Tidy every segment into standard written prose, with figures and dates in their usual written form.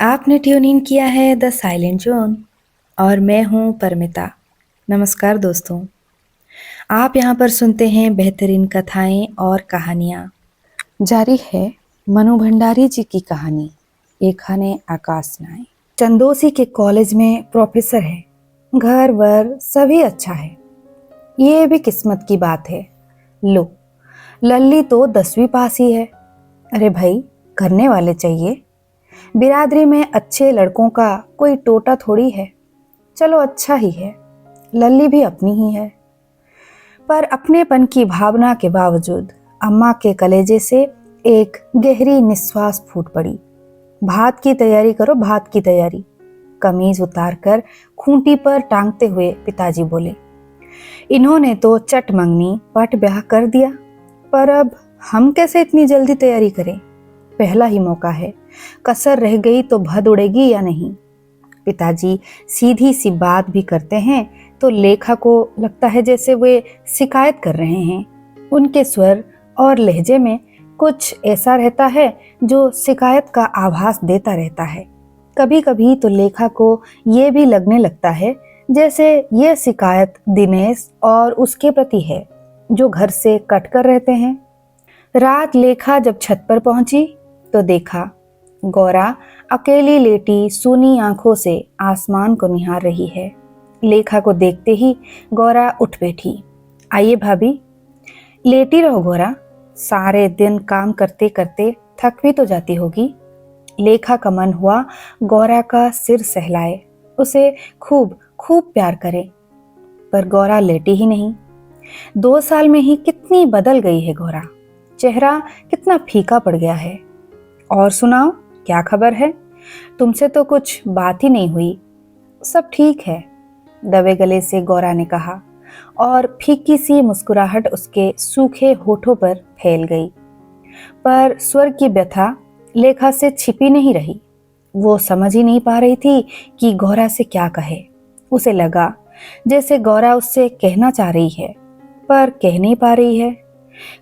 आपने tune in किया है द साइलेंट जोन और मैं हूं परमिता। नमस्कार दोस्तों, आप यहाँ पर सुनते हैं बेहतरीन कथाएं और कहानियाँ। जारी है मनु भंडारी जी की कहानी एक खाने आकाश नाई। चंदोसी के कॉलेज में प्रोफेसर है, घर वर सभी अच्छा है। ये भी किस्मत की बात है। लो, लल्ली तो 10वीं पास ही है। अरे भाई, करने वाले चाहिए। बिरादरी में अच्छे लड़कों का कोई टोटा थोड़ी है। चलो अच्छा ही है, लल्ली भी अपनी ही है। पर अपनेपन की भावना के बावजूद अम्मा के कलेजे से एक गहरी निश्वास फूट पड़ी। भात की तैयारी करो, भात की तैयारी। कमीज उतारकर खूंटी पर टांगते हुए पिताजी बोले, इन्होंने तो चट मंगनी पट ब्याह कर दिया, पर अब हम कैसे इतनी जल्दी तैयारी करें? पहला ही मौका है, कसर रह गई तो भद उड़ेगी या नहीं। पिताजी सीधी सी बात भी करते हैं तो लेखा को लगता है जैसे वे शिकायत कर रहे हैं। उनके स्वर और लहजे में कुछ ऐसा रहता है जो शिकायत का आभास देता रहता है। कभी कभी तो लेखा को ये भी लगने लगता है जैसे ये शिकायत दिनेश और उसके प्रति है, जो घर से कट कर रहते हैं। रात लेखा जब छत पर पहुंची तो देखा गौरा अकेली लेटी सूनी आंखों से आसमान को निहार रही है। लेखा को देखते ही गौरा उठ बैठी। आइए भाभी। लेटी रहो गौरा, सारे दिन काम करते करते थक भी तो जाती होगी। लेखा का मन हुआ गौरा का सिर सहलाए, उसे खूब खूब प्यार करे, पर गौरा लेटी ही नहीं। 2 साल में ही कितनी बदल गई है गौरा, चेहरा कितना फीका पड़ गया है। और सुनाओ, क्या खबर है? तुमसे तो कुछ बात ही नहीं हुई। सब ठीक है, दबे गले से गौरा ने कहा, और फीकी सी मुस्कुराहट उसके सूखे होठों पर फैल गई। पर स्वर की व्यथा लेखा से छिपी नहीं रही। वो समझ ही नहीं पा रही थी कि गौरा से क्या कहे। उसे लगा जैसे गौरा उससे कहना चाह रही है, पर कह नहीं पा रही है।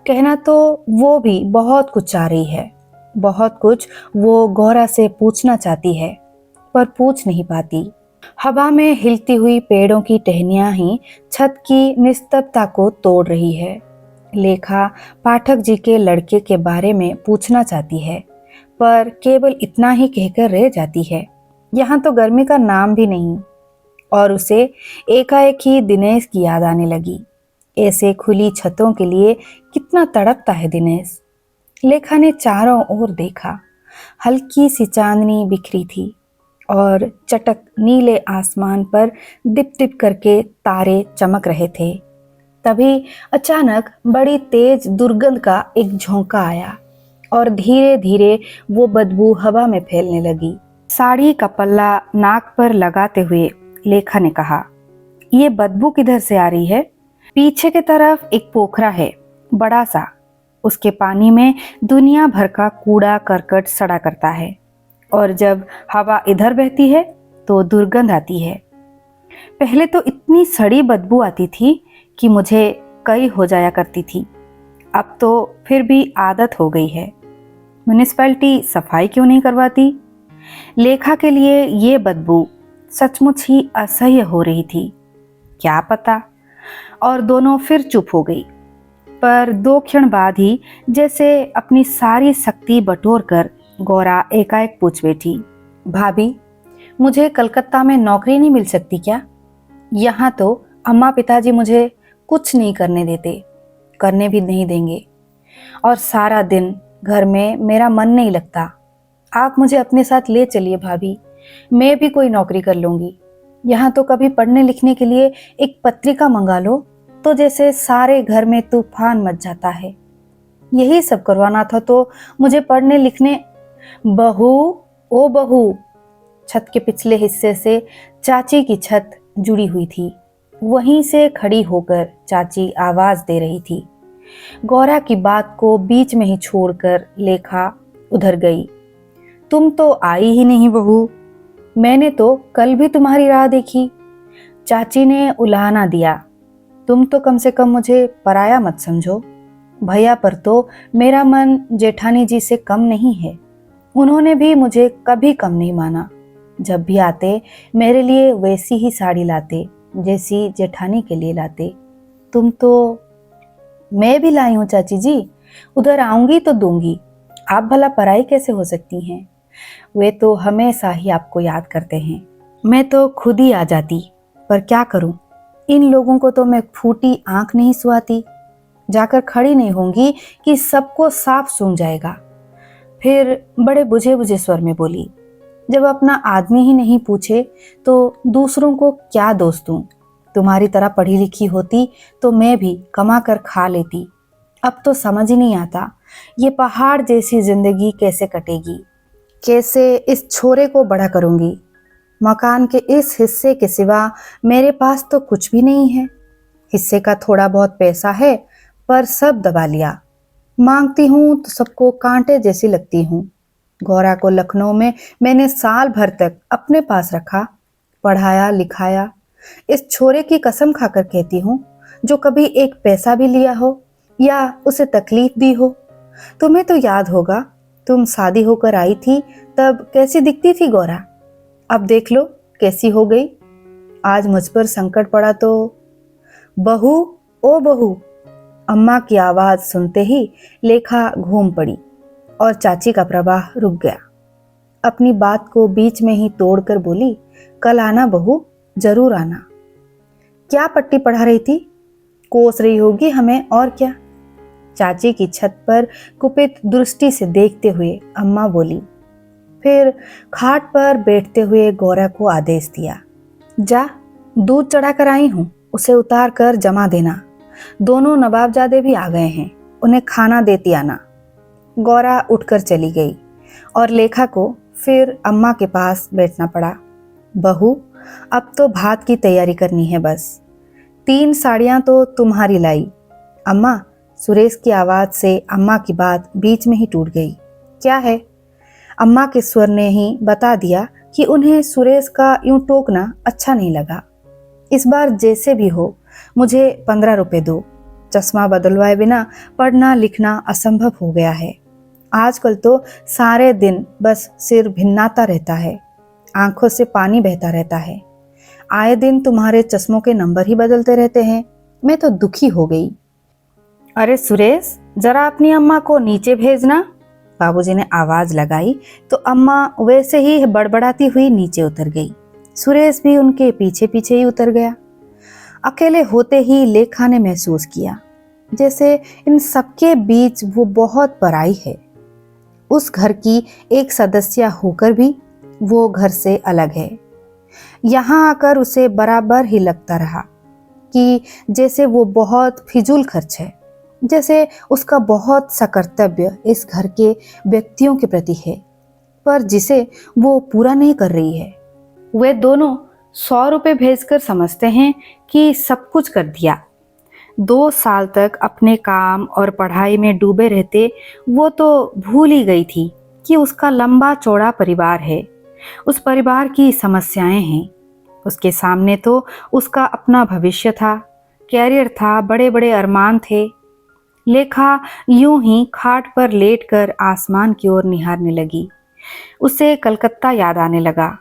कहना तो वो भी बहुत कुछ चाह रही है, बहुत कुछ वो गौरा से पूछना चाहती है, पर पूछ नहीं पाती। हवा में हिलती हुई पेड़ों की टहनियां ही छत की निस्तब्धता को तोड़ रही है। लेखा पाठक जी के लड़के के बारे में पूछना चाहती है, पर केवल इतना ही कहकर रह जाती है। यहाँ तो गर्मी का नाम भी नहीं। और उसे एकाएक ही दिनेश की याद आने लगी। ऐसे खुली छतों के लिए कितना तड़पता है दिनेश। लेखा ने चारों ओर देखा। हल्की सी चांदनी बिखरी थी और चटक नीले आसमान पर दिप दिप करके तारे चमक रहे थे। तभी अचानक बड़ी तेज दुर्गंध का एक झोंका आया और धीरे धीरे वो बदबू हवा में फैलने लगी। साड़ी का पल्ला नाक पर लगाते हुए लेखा ने कहा, ये बदबू किधर से आ रही है? पीछे की तरफ एक पोखरा है, बड़ा सा। उसके पानी में दुनिया भर का कूड़ा करकट सड़ा करता है, और जब हवा इधर बहती है तो दुर्गंध आती है। पहले तो इतनी सड़ी बदबू आती थी कि मुझे कई हो जाया करती थी। अब तो फिर भी आदत हो गई है। म्युनिसिपैलिटी सफाई क्यों नहीं करवाती? लेखा के लिए ये बदबू सचमुच ही असह्य हो रही थी। क्या पता? और दोनों फिर चुप हो गई। पर 2 क्षण बाद ही जैसे अपनी सारी शक्ति बटोर कर गौरा एकाएक पूछ बैठी, भाभी, मुझे कलकत्ता में नौकरी नहीं मिल सकती क्या? यहाँ तो अम्मा पिताजी मुझे कुछ नहीं करने देते, करने भी नहीं देंगे, और सारा दिन घर में मेरा मन नहीं लगता। आप मुझे अपने साथ ले चलिए भाभी, मैं भी कोई नौकरी कर लूँगी। यहाँ तो कभी पढ़ने लिखने के लिए एक पत्रिका मंगा लो तो जैसे सारे घर में तूफान मच जाता है। यही सब करवाना था तो मुझे पढ़ने लिखने। बहू, ओ बहू। छत के पिछले हिस्से से चाची की छत जुड़ी हुई थी। वहीं से खड़ी होकर चाची आवाज दे रही थी। गौरा की बात को बीच में ही छोड़कर लेखा उधर गई। तुम तो आई ही नहीं बहू, मैंने तो कल भी तुम्हारी राह देखी। चाची ने उलाहना दिया, तुम तो कम से कम मुझे पराया मत समझो। भैया पर तो मेरा मन जेठानी जी से कम नहीं है। उन्होंने भी मुझे कभी कम नहीं माना। जब भी आते मेरे लिए वैसी ही साड़ी लाते जैसी जेठानी के लिए लाते। तुम तो। मैं भी लाई हूँ चाची जी, उधर आऊंगी तो दूंगी। आप भला पराई कैसे हो सकती हैं? वे तो हमेशा ही आपको याद करते हैं। मैं तो खुद ही आ जाती, पर क्या करूं, इन लोगों को तो मैं फूटी आंख नहीं सुहाती। जाकर खड़ी नहीं होंगी कि सबको साफ सूंघ जाएगा। फिर बड़े बुझे बुझे स्वर में बोली, जब अपना आदमी ही नहीं पूछे तो दूसरों को क्या दोष दूं? तुम्हारी तरह पढ़ी लिखी होती तो मैं भी कमा कर खा लेती। अब तो समझ ही नहीं आता ये पहाड़ जैसी जिंदगी कैसे कटेगी, कैसे इस छोरे को बड़ा करूंगी। मकान के इस हिस्से के सिवा मेरे पास तो कुछ भी नहीं है। हिस्से का थोड़ा बहुत पैसा है, पर सब दबा लिया। मांगती हूँ तो सबको कांटे जैसी लगती हूँ। गौरा को लखनऊ में मैंने साल भर तक अपने पास रखा, पढ़ाया लिखाया। इस छोरे की कसम खाकर कहती हूँ, जो कभी एक पैसा भी लिया हो या उसे तकलीफ दी हो। तुम्हें तो याद होगा, तुम शादी होकर आई थी तब कैसी दिखती थी गौरा। अब देख लो कैसी हो गई। आज मुझ पर संकट पड़ा तो। बहू, ओ बहू। अम्मा की आवाज सुनते ही लेखा घूम पड़ी और चाची का प्रवाह रुक गया। अपनी बात को बीच में ही तोड़कर बोली, कल आना बहू, जरूर आना। क्या पट्टी पढ़ा रही थी? कोस रही होगी हमें, और क्या। चाची की छत पर कुपित दृष्टि से देखते हुए अम्मा बोली। फिर खाट पर बैठते हुए गौरा को आदेश दिया, जा दूध चढ़ा कर आई हूं, उसे उतार कर जमा देना। दोनों नवाबजादे भी आ गए हैं, उन्हें खाना देती आना। गौरा उठकर चली गई और लेखा को फिर अम्मा के पास बैठना पड़ा। बहू, अब तो भात की तैयारी करनी है बस। 3 साड़ियां तो तुम्हारी लाई। अम्मा, सुरेश की आवाज से अम्मा की बात बीच में ही टूट गई। क्या है? अम्मा के स्वर ने ही बता दिया कि उन्हें सुरेश का यूं टोकना अच्छा नहीं लगा। इस बार जैसे भी हो मुझे 15 रुपए दो। चश्मा बदलवाए बिना पढ़ना लिखना असंभव हो गया है। आजकल तो सारे दिन बस सिर भिन्नाता रहता है, आंखों से पानी बहता रहता है। आए दिन तुम्हारे चश्मों के नंबर ही बदलते रहते हैं। मैं तो दुखी हो गई। अरे सुरेश, जरा अपनी अम्मा को नीचे भेजना। बाबूजी ने आवाज लगाई तो अम्मा वैसे ही बड़बड़ाती हुई नीचे उतर गई। सुरेश भी उनके पीछे पीछे ही उतर गया। अकेले होते ही लेखा ने महसूस किया जैसे इन सबके बीच वो बहुत पराई है। उस घर की एक सदस्य होकर भी वो घर से अलग है। यहाँ आकर उसे बराबर ही लगता रहा कि जैसे वो बहुत फिजूल खर्च है, जैसे उसका बहुत सा कर्तव्य इस घर के व्यक्तियों के प्रति है, पर जिसे वो पूरा नहीं कर रही है। वे दोनों 100 रुपए भेजकर समझते हैं कि सब कुछ कर दिया। 2 साल तक अपने काम और पढ़ाई में डूबे रहते वो तो भूल ही गई थी कि उसका लंबा चौड़ा परिवार है, उस परिवार की समस्याएं हैं। उसके सामने तो उसका अपना भविष्य था, कैरियर था, बड़े बड़े अरमान थे। लेखा यूं ही खाट पर लेटकर आसमान की ओर निहारने लगी। उसे कलकत्ता याद आने लगा।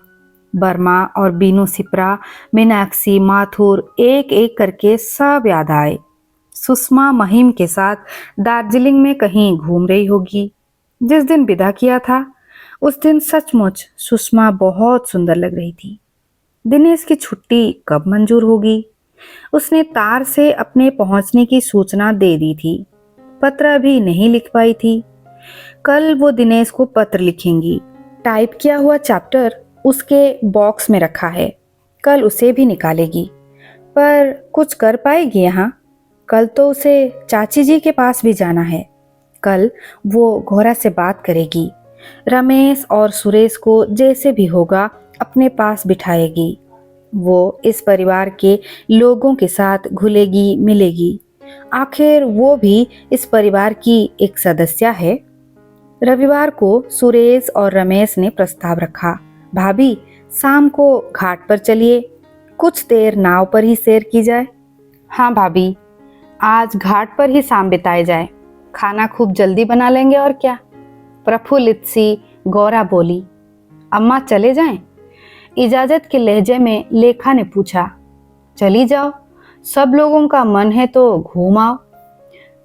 बर्मा और बीनू सिप्रा, मीनाक्षी, माथुर, एक एक करके सब याद आए। सुषमा महिम के साथ दार्जिलिंग में कहीं घूम रही होगी। जिस दिन विदा किया था उस दिन सचमुच सुषमा बहुत सुंदर लग रही थी। दिनेश की छुट्टी कब मंजूर होगी? उसने तार से अपने पहुंचने की सूचना दे दी थी, पत्र अभी नहीं लिख पाई थी। कल वो दिनेश को पत्र लिखेंगी। टाइप किया हुआ चैप्टर उसके बॉक्स में रखा है, कल उसे भी निकालेगी। पर कुछ कर पाएगी यहाँ? कल तो उसे चाची जी के पास भी जाना है। कल वो घोरा से बात करेगी, रमेश और सुरेश को जैसे भी होगा अपने पास बिठाएगी। वो इस परिवार के लोगों के साथ घुलेगी मिलेगी। आखिर वो भी इस परिवार की एक सदस्य है। रविवार को सुरेश और रमेश ने प्रस्ताव रखा, भाभी शाम को घाट पर चलिए, कुछ देर नाव पर ही सैर की जाए। हाँ भाभी, आज घाट पर ही शाम बिताई जाए, खाना खूब जल्दी बना लेंगे और क्या। प्रफुल्लित सी गौरा बोली। अम्मा चले जाएं? इजाजत के लहजे में लेखा ने पूछा। चली जाओ, सब लोगों का मन है तो घूम आओ।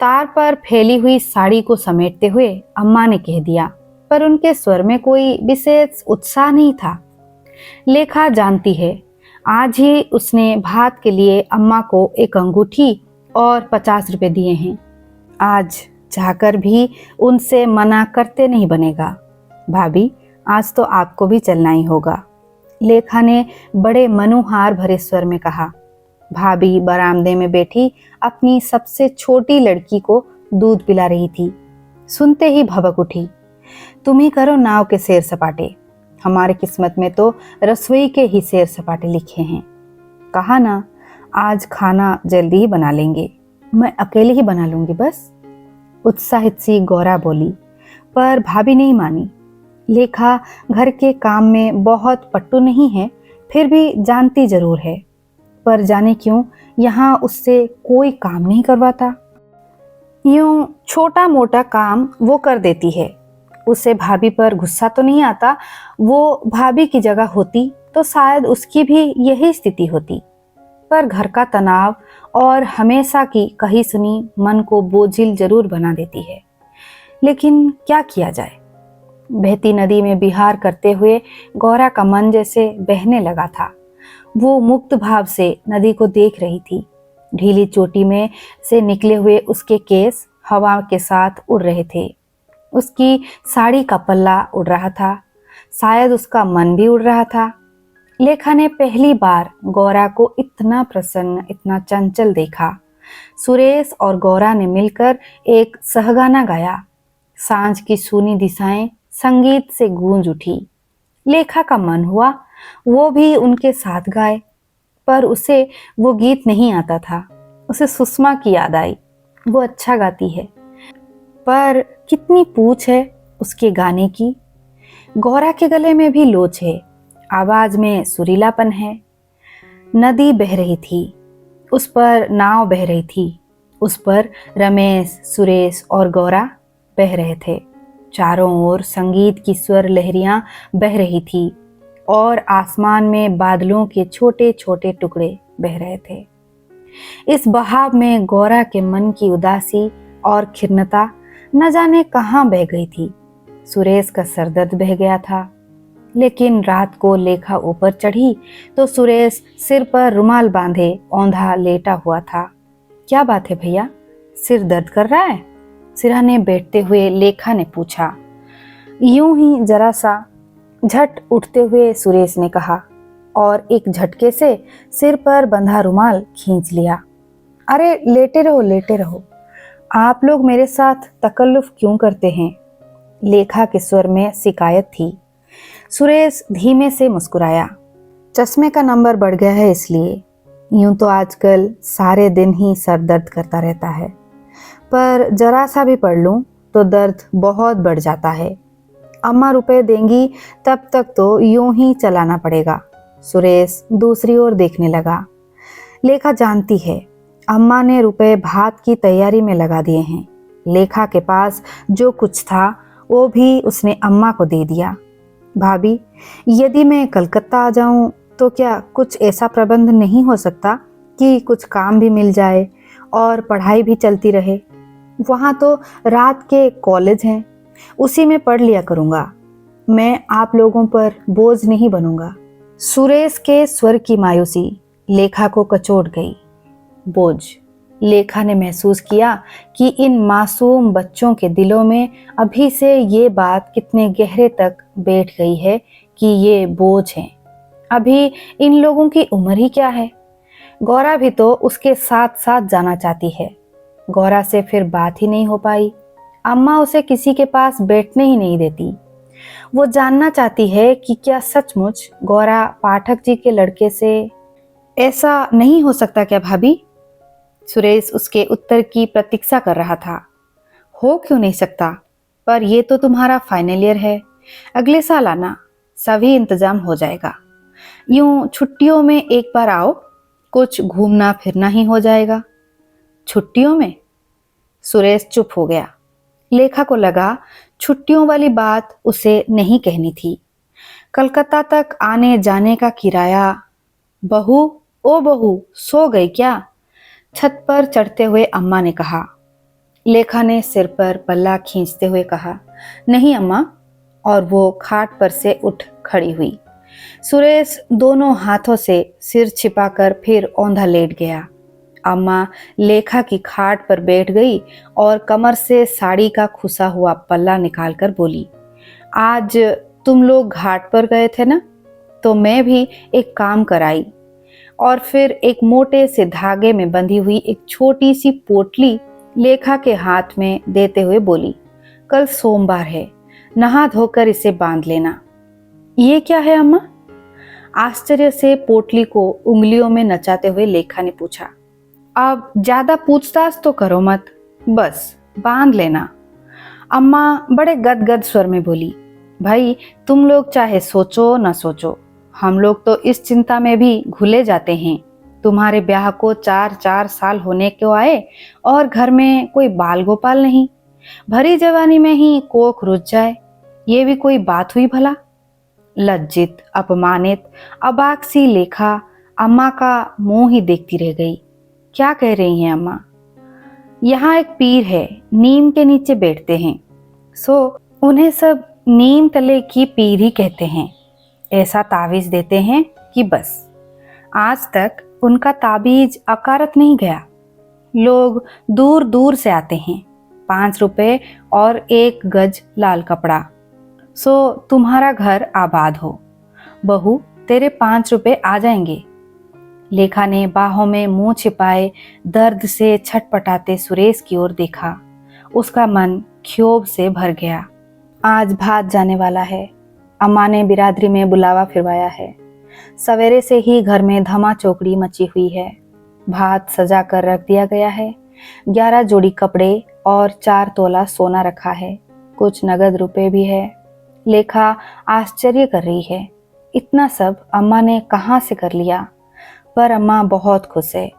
तार पर फैली हुई साड़ी को समेटते हुए अम्मा ने कह दिया, पर उनके स्वर में कोई विशेष उत्साह नहीं था। लेखा जानती है, आज ही उसने भात के लिए अम्मा को एक अंगूठी और 50 रुपए दिए हैं। आज जाकर भी उनसे मना करते नहीं बनेगा। भाभी, आज तो आपको भी चलना ही होगा, लेखा ने बड़े मनोहार भरे स्वर में कहा। भाभी बरामदे में बैठी अपनी सबसे छोटी लड़की को दूध पिला रही थी। सुनते ही भबक उठी। तुम ही करो नाव के सैर सपाटे, हमारे किस्मत में तो रसोई के ही सैर सपाटे लिखे हैं। कहा ना, आज खाना जल्दी ही बना लेंगे, मैं अकेले ही बना लूंगी बस। उत्साहित सी गौरा बोली, पर भाभी नहीं मानी। लेखा घर के काम में बहुत पट्टू नहीं है, फिर भी जानती जरूर है, पर जाने क्यों यहाँ उससे कोई काम नहीं करवाता। यूं छोटा मोटा काम वो कर देती है। उसे भाभी पर गुस्सा तो नहीं आता, वो भाभी की जगह होती तो शायद उसकी भी यही स्थिति होती। पर घर का तनाव और हमेशा की कही सुनी मन को बोझिल जरूर बना देती है। लेकिन क्या किया जाए। बहती नदी में विहार करते हुए गौरा का मन जैसे बहने लगा था। वो मुक्त भाव से नदी को देख रही थी। ढीली चोटी में से निकले हुए उसके केस हवा के साथ उड़ रहे थे। उसकी साड़ी का पल्ला उड़ रहा था, शायद उसका मन भी उड़ रहा था। लेखा ने पहली बार गौरा को इतना प्रसन्न, इतना चंचल देखा। सुरेश और गौरा ने मिलकर एक सहगाना गाया। सांझ की सूनी दिशाएं संगीत से गूंज उठी। लेखा का मन हुआ वो भी उनके साथ गाए, पर उसे वो गीत नहीं आता था। उसे सुषमा की याद आई, वो अच्छा गाती है, पर कितनी पूछ है उसके गाने की। गौरा के गले में भी लोच है, आवाज में सुरीलापन है। नदी बह रही थी, उस पर नाव बह रही थी, उस पर रमेश, सुरेश और गौरा बह रहे थे। चारों ओर संगीत की स्वर लहरियां बह रही थी और आसमान में बादलों के छोटे छोटे टुकड़े बह रहे थे। इस बहाव में गौरा के मन की उदासी और खिन्नता न जाने कहाँ बह गई थी। सुरेश का सरदर्द बह गया था, लेकिन रात को लेखा ऊपर चढ़ी तो सुरेश सिर पर रुमाल बांधे औंधा लेटा हुआ था। क्या बात है भैया, सिर दर्द कर रहा है? सिरहाने बैठते हुए लेखा ने पूछा। यूं ही जरा सा झट उठते हुए सुरेश ने कहा और एक झटके से सिर पर बंधा रुमाल खींच लिया। अरे लेटे रहो, लेटे रहो, आप लोग मेरे साथ तकल्लुफ क्यों करते हैं? लेखा के स्वर में शिकायत थी। सुरेश धीमे से मुस्कुराया। चश्मे का नंबर बढ़ गया है इसलिए। यूं तो आजकल सारे दिन ही सर दर्द करता रहता है, पर जरा सा भी पढ़ लूं तो दर्द बहुत बढ़ जाता है। अम्मा रुपए देंगी तब तक तो यूं ही चलाना पड़ेगा। सुरेश दूसरी ओर देखने लगा। लेखा जानती है, अम्मा ने रुपए भात की तैयारी में लगा दिए हैं। लेखा के पास जो कुछ था वो भी उसने अम्मा को दे दिया। भाभी, यदि मैं कलकत्ता आ जाऊं तो क्या कुछ ऐसा प्रबंध नहीं हो सकता कि कुछ काम भी मिल जाए और पढ़ाई भी चलती रहे? वहाँ तो रात के कॉलेज हैं, उसी में पढ़ लिया करूँगा। मैं आप लोगों पर बोझ नहीं बनूंगा। सुरेश के स्वर की मायूसी लेखा को कचोट गई। बोझ। लेखा ने महसूस किया कि इन मासूम बच्चों के दिलों में अभी से ये बात कितने गहरे तक बैठ गई है कि ये बोझ हैं। अभी इन लोगों की उम्र ही क्या है? गौरा भी तो उसके साथ साथ जाना चाहती है। गौरा से फिर बात ही नहीं हो पाई। अम्मा उसे किसी के पास बैठने ही नहीं देती। वो जानना चाहती है कि क्या सचमुच गौरा पाठक जी के लड़के से। ऐसा नहीं हो सकता क्या भाभी? सुरेश उसके उत्तर की प्रतीक्षा कर रहा था। हो क्यों नहीं सकता, पर ये तो तुम्हारा फाइनल ईयर है, अगले साल आना, सभी इंतजाम हो जाएगा। यूं छुट्टियों में एक बार आओ, कुछ घूमना फिरना ही हो जाएगा। छुट्टियों में? सुरेश चुप हो गया। लेखा को लगा छुट्टियों वाली बात उसे नहीं कहनी थी। कलकत्ता तक आने जाने का किराया। बहू, ओ बहू, सो गई क्या? छत पर चढ़ते हुए अम्मा ने कहा। लेखा ने सिर पर पल्ला खींचते हुए कहा, नहीं अम्मा, और वो खाट पर से उठ खड़ी हुई। सुरेश दोनों हाथों से सिर छिपाकर फिर औंधा लेट गया। अम्मा लेखा की खाट पर बैठ गई और कमर से साड़ी का खुसा हुआ पल्ला निकालकर बोली, आज तुम लोग घाट पर गए थे ना, तो मैं भी एक काम कराई। और फिर एक मोटे से धागे में बंधी हुई एक छोटी सी पोटली लेखा के हाथ में देते हुए बोली, कल सोमवार है, नहा धोकर इसे बांध लेना। ये क्या है अम्मा? आश्चर्य से पोटली को उंगलियों में नचाते हुए लेखा ने पूछा। अब ज्यादा पूछताछ तो करो मत, बस बांध लेना। अम्मा बड़े गदगद स्वर में बोली, भाई तुम लोग चाहे सोचो न सोचो, हम लोग तो इस चिंता में भी घुले जाते हैं। तुम्हारे ब्याह को 4-4 साल होने को आए और घर में कोई बाल गोपाल नहीं, भरी जवानी में ही कोख रुझ जाए, ये भी कोई बात हुई भला? लज्जित, अपमानित, अबाक सी लेखा अम्मा का मुंह ही देखती रह गई। क्या कह रही हैं अम्मा? यहाँ एक पीर है, नीम के नीचे बैठते हैं, सो उन्हें सब नीम तले की पीर ही कहते हैं। ऐसा तावीज देते हैं कि बस आज तक उनका ताबीज अकारत नहीं गया। लोग दूर दूर से आते हैं, 5 रुपए और 1 गज लाल कपड़ा, सो तुम्हारा घर आबाद हो। बहू, तेरे 5 रुपए आ जाएंगे। लेखा ने बाहों में मुंह छिपाए दर्द से छटपटाते सुरेश की ओर देखा। उसका मन क्षोभ से भर गया। आज भात जाने वाला है। अम्मा ने बिरादरी में बुलावा फिरवाया है। सवेरे से ही घर में धमा चौकड़ी मची हुई है। भात सजा कर रख दिया गया है। 11 जोड़ी कपड़े और 4 तोला सोना रखा है। कुछ नगद रुपए भी है। लेखा आश्चर्य कर रही है, इतना सब अम्मा ने कहाँ से कर लिया? पर अम्मा बहुत खुश है।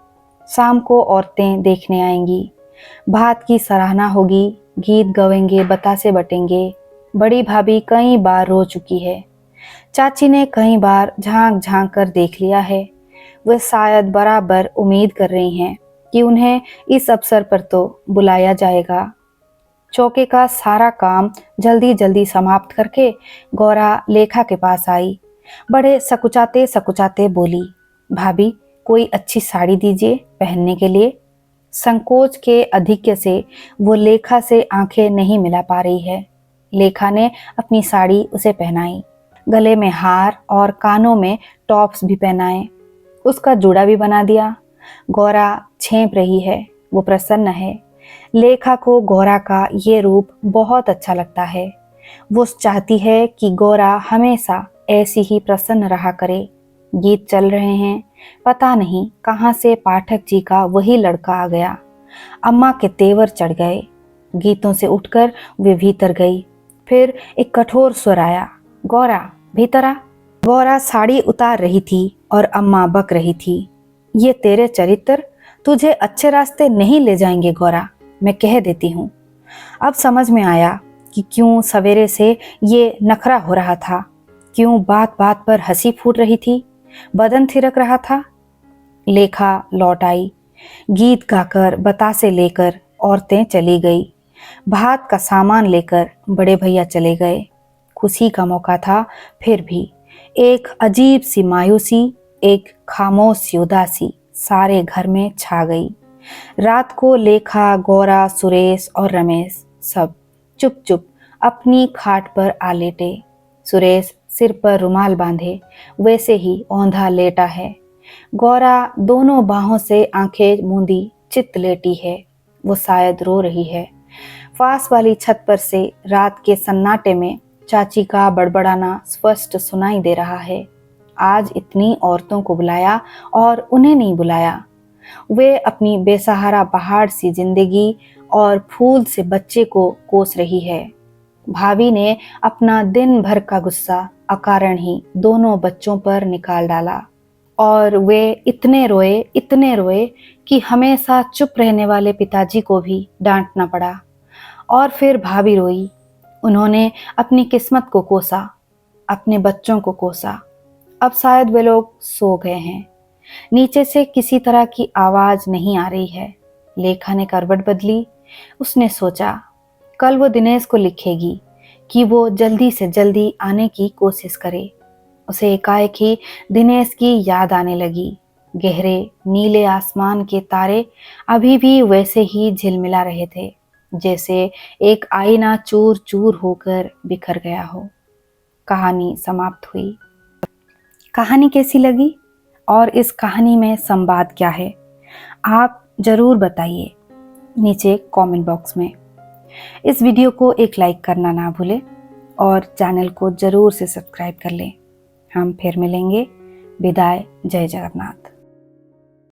शाम को औरतें देखने आएंगी, भात की सराहना होगी, गीत गवेंगे, बतासे बटेंगे। बड़ी भाभी कई बार रो चुकी है। चाची ने कई बार झांक झांक कर देख लिया है। वे शायद बराबर उम्मीद कर रही हैं कि उन्हें इस अवसर पर तो बुलाया जाएगा। चौके का सारा काम जल्दी जल्दी समाप्त करके गौरा लेखा के पास आई। बड़े सकुचाते सकुचाते बोली, भाभी कोई अच्छी साड़ी दीजिए पहनने के लिए। संकोच के अधिक्य से वो लेखा से आंखें नहीं मिला पा रही है। लेखा ने अपनी साड़ी उसे पहनाई, गले में हार और कानों में टॉप्स भी पहनाए, उसका जूड़ा भी बना दिया। गौरा छेंप रही है, वो प्रसन्न है। लेखा को गौरा का ये रूप बहुत अच्छा लगता है। वो चाहती है कि गौरा हमेशा ऐसी ही प्रसन्न रहा करे। गीत चल रहे हैं, पता नहीं कहाँ से पाठक जी का वही लड़का आ गया। अम्मा के तेवर चढ़ गए। गीतों से उठकर वे भीतर गई। फिर एक कठोर स्वर आया, गौरा भीतर आ। गौरा साड़ी उतार रही थी और अम्मा बक रही थी, ये तेरे चरित्र तुझे अच्छे रास्ते नहीं ले जाएंगे गौरा, मैं कह देती हूँ। अब समझ में आया कि क्यों सवेरे से ये नखरा हो रहा था, क्यों बात बात पर हंसी फूट रही थी, बदन थिरक रहा था। लेखा लौट आई। गीत गाकर बतासे लेकर औरतें चली गई। भात का सामान लेकर बड़े भैया चले गए। खुशी का मौका था, फिर भी एक अजीब सी मायूसी, एक खामोश सी उदासी सारे घर में छा गई। रात को लेखा, गौरा, सुरेश और रमेश सब चुप चुप अपनी खाट पर आ लेटे। सुरेश सिर पर रुमाल बांधे वैसे ही औंधा लेटा है। गौरा दोनों बाहों से आंखें मूंदी चित लेटी है, वो शायद रो रही है। पास वाली छत पर से रात के सन्नाटे में चाची का बड़बड़ाना स्पष्ट सुनाई दे रहा है। आज इतनी औरतों को बुलाया और उन्हें नहीं बुलाया। वे अपनी बेसहारा पहाड़ सी जिंदगी और फूल से बच्चे को कोस रही है। भाभी ने अपना दिन भर का गुस्सा अकारण ही दोनों बच्चों पर निकाल डाला और वे इतने रोए कि हमेशा चुप रहने वाले पिताजी को भी डांटना पड़ा। और फिर भाभी रोई। उन्होंने अपनी किस्मत को कोसा, अपने बच्चों को कोसा। अब शायद वे लोग सो गए हैं। नीचे से किसी तरह की आवाज नहीं आ रही है। लेखा ने करवट बदली। उसने सोचा कल वो दिनेश को लिखेगी कि वो जल्दी से जल्दी आने की कोशिश करे। उसे एकाएक ही दिनेश की याद आने लगी। गहरे नीले आसमान के तारे अभी भी वैसे ही झिलमिला रहे थे, जैसे एक आईना चूर चूर होकर बिखर गया हो। कहानी समाप्त हुई। कहानी कैसी लगी और इस कहानी में संवाद क्या है, आप जरूर बताइए नीचे कमेंट बॉक्स में। इस वीडियो को एक लाइक करना ना भूलें और चैनल को जरूर से सब्सक्राइब कर लें। हम फिर मिलेंगे। विदाई। जय जगन्नाथ।